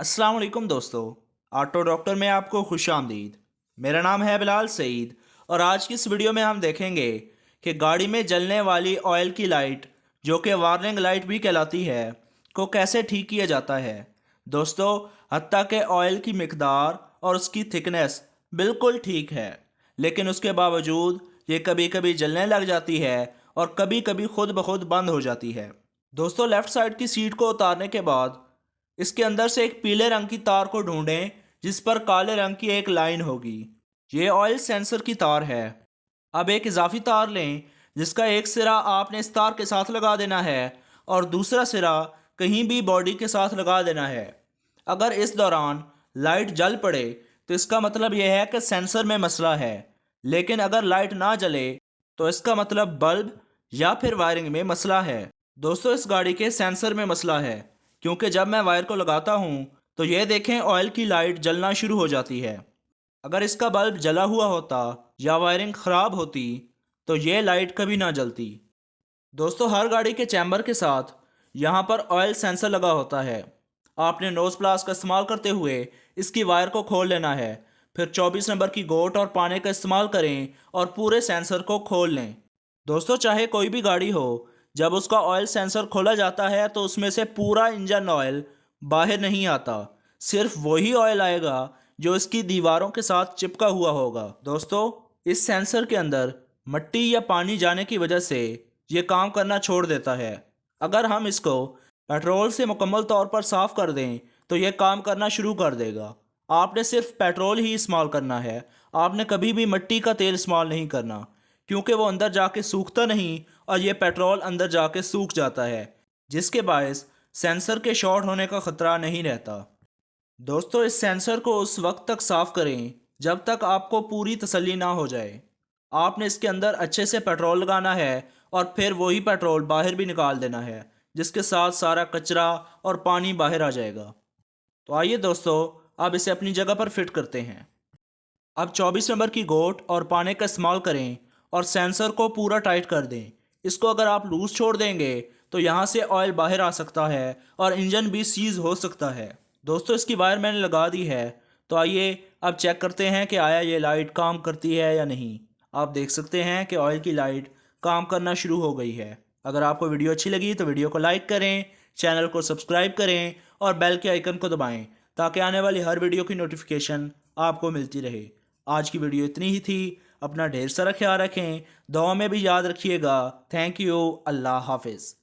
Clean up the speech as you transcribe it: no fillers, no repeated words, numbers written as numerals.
अस्सलाम वालेकुम दोस्तों। ऑटो डॉक्टर में आपको खुश आमदीद। मेरा नाम है बिलाल सईद और आज की इस वीडियो में हम देखेंगे कि गाड़ी में जलने वाली ऑयल की लाइट, जो कि वार्निंग लाइट भी कहलाती है, को कैसे ठीक किया जाता है। दोस्तों, हत्ता के ऑयल की मिकदार और उसकी थिकनेस बिल्कुल ठीक है, लेकिन उसके बावजूद ये कभी कभी जलने लग जाती है और कभी कभी खुद ब खुद बंद हो जाती है। दोस्तों, लेफ़्ट साइड की सीट को उतारने के बाद इसके अंदर से एक पीले रंग की तार को ढूंढें जिस पर काले रंग की एक लाइन होगी। ये ऑयल सेंसर की तार है। अब एक इजाफी तार लें जिसका एक सिरा आपने इस तार के साथ लगा देना है और दूसरा सिरा कहीं भी बॉडी के साथ लगा देना है। अगर इस दौरान लाइट जल पड़े तो इसका मतलब यह है कि सेंसर में मसला है, लेकिन अगर लाइट ना जले तो इसका मतलब बल्ब या फिर वायरिंग में मसला है। दोस्तों, इस गाड़ी के सेंसर में मसला है, क्योंकि जब मैं वायर को लगाता हूँ तो ये देखें ऑयल की लाइट जलना शुरू हो जाती है। अगर इसका बल्ब जला हुआ होता या वायरिंग ख़राब होती तो ये लाइट कभी ना जलती। दोस्तों, हर गाड़ी के चैम्बर के साथ यहाँ पर ऑयल सेंसर लगा होता है। आपने नोज प्लास का इस्तेमाल करते हुए इसकी वायर को खोल लेना है। फिर 24 नंबर की गोट और पाने का इस्तेमाल करें और पूरे सेंसर को खोल लें। दोस्तों, चाहे कोई भी गाड़ी हो, जब उसका ऑयल सेंसर खोला जाता है तो उसमें से पूरा इंजन ऑयल बाहर नहीं आता। सिर्फ वही ऑयल आएगा जो इसकी दीवारों के साथ चिपका हुआ होगा। दोस्तों, इस सेंसर के अंदर मट्टी या पानी जाने की वजह से ये काम करना छोड़ देता है। अगर हम इसको पेट्रोल से मुकम्मल तौर पर साफ़ कर दें तो ये काम करना शुरू कर देगा। आपने सिर्फ पेट्रोल ही इस्तेमाल करना है। आपने कभी भी मिट्टी का तेल इस्तेमाल नहीं करना, क्योंकि वो अंदर जाके सूखता नहीं और ये पेट्रोल अंदर जाके सूख जाता है, जिसके बायस सेंसर के शॉर्ट होने का ख़तरा नहीं रहता। दोस्तों, इस सेंसर को उस वक्त तक साफ़ करें जब तक आपको पूरी तसल्ली ना हो जाए। आपने इसके अंदर अच्छे से पेट्रोल लगाना है और फिर वही पेट्रोल बाहर भी निकाल देना है, जिसके साथ सारा कचरा और पानी बाहर आ जाएगा। तो आइए दोस्तों, अब इसे अपनी जगह पर फिट करते हैं। अब 24 नंबर की गोट और पाने का इस्तेमाल करें और सेंसर को पूरा टाइट कर दें। इसको अगर आप लूज़ छोड़ देंगे तो यहाँ से ऑयल बाहर आ सकता है और इंजन भी सीज हो सकता है। दोस्तों, इसकी वायर मैंने लगा दी है, तो आइए अब चेक करते हैं कि आया ये लाइट काम करती है या नहीं। आप देख सकते हैं कि ऑयल की लाइट काम करना शुरू हो गई है। अगर आपको वीडियो अच्छी लगी तो वीडियो को लाइक करें, चैनल को सब्सक्राइब करें और बेल के आइकन को दबाएं ताकि आने वाली हर वीडियो की नोटिफिकेशन आपको मिलती रहे। आज की वीडियो इतनी ही थी। अपना ढेर सारा ख्याल रखें, दुआ में भी याद रखिएगा। Thank you. अल्लाह हाफिज़।